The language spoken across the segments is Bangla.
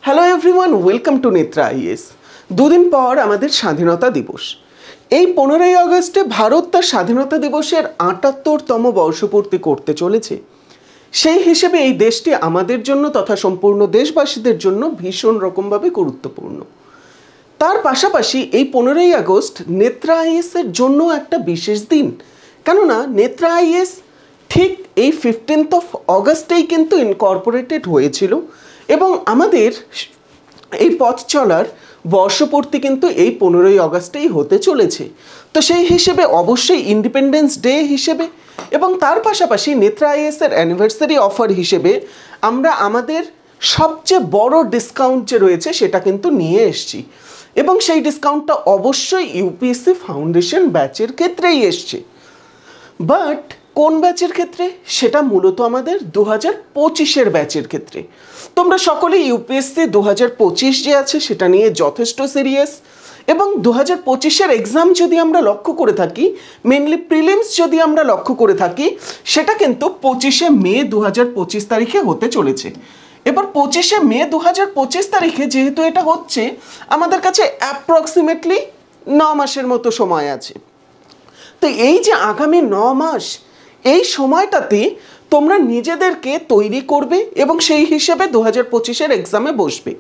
Hello everyone, welcome to Netra is. দুদিন পর আমাদের স্বাধীনতা দিবস। এই 15ই আগস্টে ভারত তার স্বাধীনতা দিবসের ৭৮তম বর্ষপূর্তি করতে চলেছে। সেই হিসেবে এই দেশটি আমাদের জন্য তথা সম্পূর্ণ দেশবাসীদের জন্য ভীষণ রকমভাবে গুরুত্বপূর্ণ। তার পাশাপাশি এই 15ই আগস্ট নেত্রা আইএসের জন্য একটা বিশেষ দিন, কেননা নেত্রা আইএস ঠিক এই 15th of অগস্টেই কিন্তু ইনকর্পোরেটেড হয়েছিল এবং আমাদের এই পথ চলার বর্ষপূর্তি কিন্তু এই 15ই আগস্টেই হতে চলেছে। তো সেই হিসেবে অবশ্যই ইন্ডিপেন্ডেন্স ডে হিসেবে এবং তার পাশাপাশি নেত্রা আইএসের অ্যানিভার্সারি অফার হিসেবে আমরা আমাদের সবচেয়ে বড় ডিসকাউন্ট যে রয়েছে সেটা কিন্তু নিয়ে এসেছি এবং সেই ডিসকাউন্টটা অবশ্যই ইউপিএসসি ফাউন্ডেশন ব্যাচের ক্ষেত্রেই এসছে। বাট কোন ব্যাচের ক্ষেত্রে? সেটা মূলত আমাদের 2025-এর ব্যাচের ক্ষেত্রে। তোমরা সকলেই ইউপিএসসি 2025 যে আছে সেটা নিয়ে যথেষ্ট সিরিয়াস এবং 2025-এর এক্সাম যদি আমরা লক্ষ্য করে থাকি, মেনলি প্রিলিমস যদি আমরা লক্ষ্য করে থাকি, সেটা কিন্তু 25শে মে 2025 তারিখে হতে চলেছে। এবার 25শে মে 2025 তারিখে যেহেতু এটা হচ্ছে, আমাদের কাছে অ্যাপ্রক্সিমেটলি 9 মাসের মতো সময় আছে। তো এই যে আগামী 9 মাস, এই সময়টাতে তোমরা নিজেদেরকে তৈরি করবে এবং সেই হিসেবে 2025-এর এক্সামে বসবে।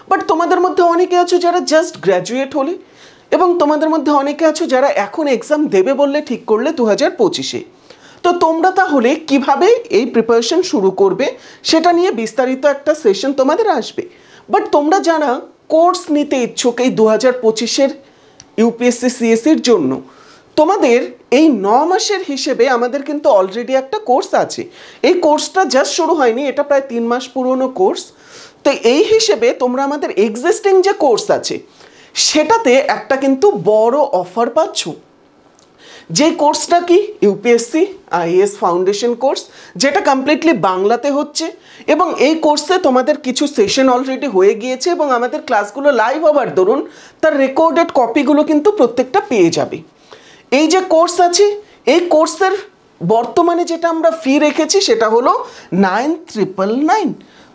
বাট তোমাদের মধ্যে অনেকে আছো যারা জাস্ট গ্র্যাজুয়েট হলে এবং তোমাদের মধ্যে অনেকে আছো যারা এখন এক্সাম দেবে বললে ঠিক করলে 2025-এ। তো তোমরা তাহলে কিভাবে এই প্রিপারেশন শুরু করবে সেটা নিয়ে বিস্তারিত একটা সেশন তোমাদের আসবে। বাট তোমরা যারা কোর্স নিতে ইচ্ছুক এই 2025-এর ইউপিএসসি সিএসসির জন্য, তোমাদের এই 9 মাসের হিসেবে আমাদের কিন্তু অলরেডি একটা কোর্স আছে। এই কোর্সটা জাস্ট শুরু হয়নি, এটা প্রায় 3 মাস পুরনো কোর্স। তো এই হিসেবে তোমরা আমাদের এক্সিস্টিং যে কোর্স আছে সেটাতে একটা কিন্তু বড় অফার পাচ্ছ। যে কোর্সটা কি? ইউপিএসসি আইএএস ফাউন্ডেশন কোর্স, যেটা কমপ্লিটলি বাংলাতে হচ্ছে এবং এই কোর্সে তোমাদের কিছু সেশন অলরেডি হয়ে গিয়েছে এবং আমাদের ক্লাসগুলো লাইভ হবার দরুন তার রেকর্ডেড কপিগুলো কিন্তু প্রত্যেকটা পেয়ে যাবে। এই যে কোর্স আছে, এই কোর্সের বর্তমানে যেটা আমরা ফি রেখেছি সেটা হলো 9,999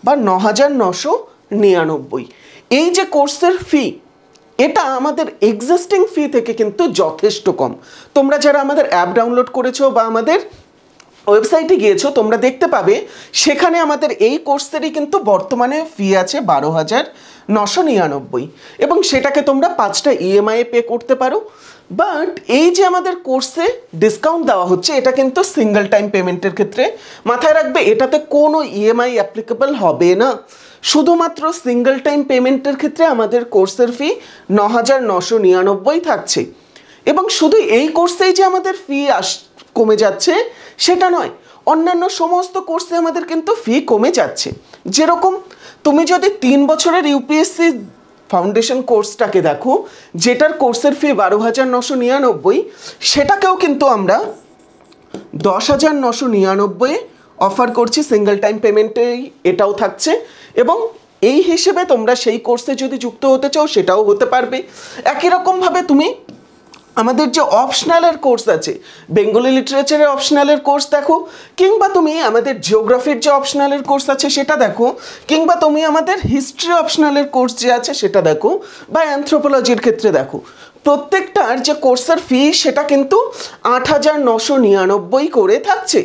বা 9,999। এই যে কোর্সের ফি, এটা আমাদের এক্সিস্টিং ফি থেকে কিন্তু যথেষ্ট কম। তোমরা যারা আমাদের অ্যাপ ডাউনলোড করেছো বা আমাদের ওয়েবসাইটে গিয়েছো, তোমরা দেখতে পাবে সেখানে আমাদের এই কোর্সেরই কিন্তু বর্তমানে ফি আছে 12,999 এবং সেটাকে তোমরা 5টা ইএমআইয়ে পে করতে পারো। বাট এই যে আমাদের কোর্সে ডিসকাউন্ট দেওয়া হচ্ছে, এটা কিন্তু সিঙ্গেল টাইম পেমেন্টের ক্ষেত্রে। মাথায় রাখবে, এটাতে কোনো ইএমআই অ্যাপ্লিকেবল হবে না। শুধুমাত্র সিঙ্গেল টাইম পেমেন্টের ক্ষেত্রে আমাদের কোর্সের ফি 9,999 থাকছে এবং শুধু এই কোর্সেই যে আমাদের ফি কমে যাচ্ছে সেটা নয়, অন্যান্য সমস্ত কোর্সে আমাদের কিন্তু ফি কমে যাচ্ছে। যেরকম তুমি যদি 3 বছরের ইউপিএসসি ফাউন্ডেশন কোর্সটাকে দেখো, যেটার কোর্সের ফি 12,999, সেটাকেও কিন্তু আমরা 10,999 অফার করছি। সিঙ্গেল টাইম পেমেন্টেই এটাও থাকছে এবং এই হিসেবে তোমরা সেই কোর্সে যদি যুক্ত হতে চাও সেটাও হতে পারবে। একই রকমভাবে তুমি আমাদের যে অপশনালের কোর্স আছে, বেঙ্গলি লিটারেচারের অপশনালের কোর্স দেখো, কিংবা তুমি আমাদের জিওগ্রাফির যে অপশনালের কোর্স আছে সেটা দেখো, কিংবা তুমি আমাদের হিস্ট্রি অপশনালের কোর্স যে আছে সেটা দেখো, বা অ্যানথ্রোপোলজির ক্ষেত্রে দেখো, প্রত্যেকটার যে কোর্সের ফি সেটা কিন্তু 8,999 করে থাকছে।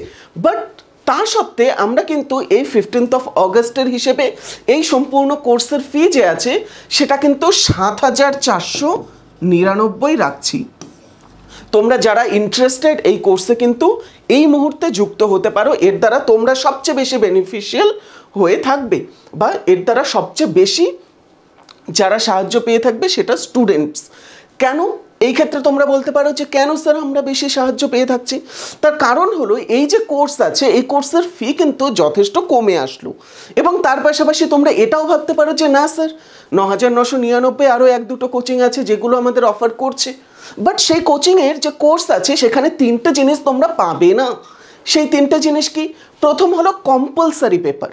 বাট তা সত্ত্বে আমরা কিন্তু এই 15th of অগস্টের হিসেবে এই সম্পূর্ণ কোর্সের ফি যে আছে সেটা কিন্তু 7,499 রাখছি। তোমরা যারা ইন্টারেস্টেড এই কোর্সে কিন্তু এই মুহূর্তে যুক্ত হতে পারো। এর দ্বারা তোমরা সবচেয়ে বেশি বেনিফিশিয়াল হয়ে থাকবে বা এর দ্বারা সবচেয়ে বেশি যারা সাহায্য পেয়ে থাকবে সেটা স্টুডেন্টস। কেন? এই ক্ষেত্রে তোমরা বলতে পারো যে কেন স্যার আমরা বেশি সাহায্য পেয়ে থাকছি? তার কারণ হলো এই যে কোর্স আছে, এই কোর্সের ফি কিন্তু যথেষ্ট কমে আসলো এবং তার পাশাপাশি তোমরা এটাও ভাবতে পারো যে না স্যার, 9,999 আরও 1-2টো কোচিং আছে যেগুলো আমাদের অফার করছে। বাট সেই কোচিংয়ের যে কোর্স আছে সেখানে 3টে জিনিস তোমরা পাবে না। সেই 3টে জিনিস কি? প্রথম হলো কম্পালসারি পেপার।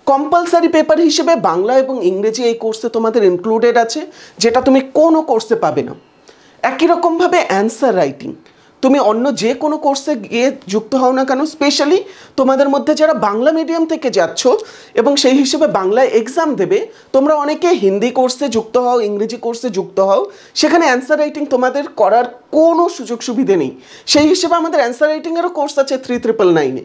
কম্পালসারি পেপার হিসেবে বাংলা এবং ইংরেজি এই কোর্সে তোমাদের ইনক্লুডেড আছে, যেটা তুমি কোনো কোর্সে পাবে না। একই রকমভাবে অ্যান্সার রাইটিং, তুমি অন্য যে কোনো কোর্সে গিয়ে যুক্ত হও না কেন, স্পেশালি তোমাদের মধ্যে যারা বাংলা মিডিয়াম থেকে যাচ্ছ এবং সেই হিসেবে বাংলায় এক্সাম দেবে, তোমরা অনেকে হিন্দি কোর্সে যুক্ত হও, ইংরেজি কোর্সে যুক্ত হও, সেখানে অ্যান্সার রাইটিং তোমাদের করার কোনো সুযোগ সুবিধে নেই। সেই হিসেবে আমাদের অ্যান্সার রাইটিংয়েরও কোর্স আছে 3999-এ।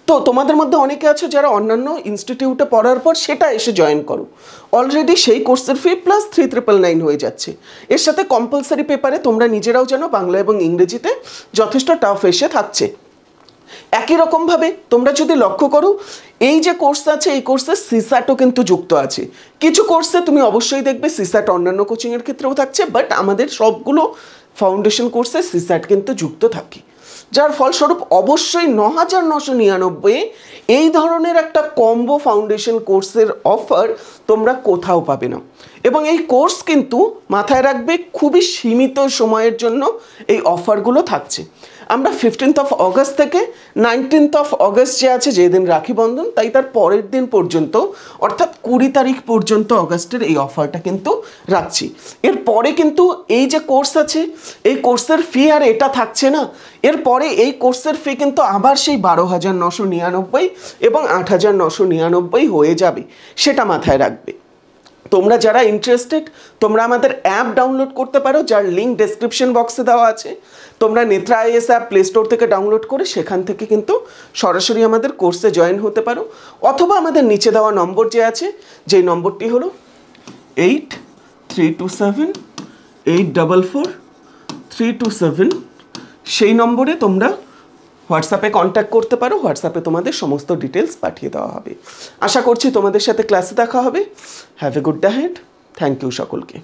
তো তোমাদের মধ্যে অনেকে আছে যারা অন্যান্য ইনস্টিটিউটে পড়ার পর সেটা এসে জয়েন করো, অলরেডি সেই কোর্সের ফি প্লাস 3999 হয়ে যাচ্ছে। এর সাথে কম্পালসারি পেপারে তোমরা নিজেরাও জানো বাংলা এবং ইংরেজিতে যথেষ্ট টাফ এসে থাকছে। একই রকমভাবে তোমরা যদি লক্ষ্য করো, এই যে কোর্স আছে এই কোর্সে সিস্যাটও কিন্তু যুক্ত আছে। কিছু কোর্সে তুমি অবশ্যই দেখবে সিস্যাট অন্যান্য কোচিংয়ের ক্ষেত্রেও থাকছে, বাট আমাদের সবগুলো ফাউন্ডেশন কোর্সে সিস্যাট কিন্তু যুক্ত থাকে, যার ফলস্বরূপ অবশ্যই 9999 এই ধরনের একটা কম্বো ফাউন্ডেশন কোর্সের অফার তোমরা কোথাও পাবে না। এবং এই কোর্স কিন্তু মাথায় রাখবে খুবই সীমিত সময়ের জন্য এই অফারগুলো থাকছে। আমরা 15 অগস্ট থেকে 19 অগস্ট যে আছে, যেদিন রাখি বন্ধন, তাই তার পরের দিন পর্যন্ত অর্থাৎ 20 তারিখ পর্যন্ত অগস্টের এই অফারটা কিন্তু রাখছি। এরপরে কিন্তু এই যে কোর্স আছে এই কোর্সের ফি আর এটা থাকছে না, এরপরে এই কোর্সের ফি কিন্তু আবার সেই 12,999 এবং 8,999 হয়ে যাবে, সেটা মাথায় রাখবে। তোমরা যারা ইন্টারেস্টেড তোমরা আমাদের অ্যাপ ডাউনলোড করতে পারো, যার লিঙ্ক ডেসক্রিপশন বক্সে দেওয়া আছে। তোমরা Netra is app play store থেকে ডাউনলোড করে সেখান থেকে কিন্তু সরাসরি আমাদের কোর্সে জয়েন হতে পারো, অথবা আমাদের নিচে দেওয়া নম্বর যে আছে, যেই নম্বরটি হলো 8327844327, সেই নম্বরে তোমরা হোয়াটসঅ্যাপে কন্ট্যাক্ট করতে পারো। হোয়াটসঅ্যাপে তোমাদের সমস্ত ডিটেলস পাঠিয়ে দেওয়া হবে। আশা করছি তোমাদের সাথে ক্লাসে দেখা হবে। Have a good day head. Thank you সকলকে।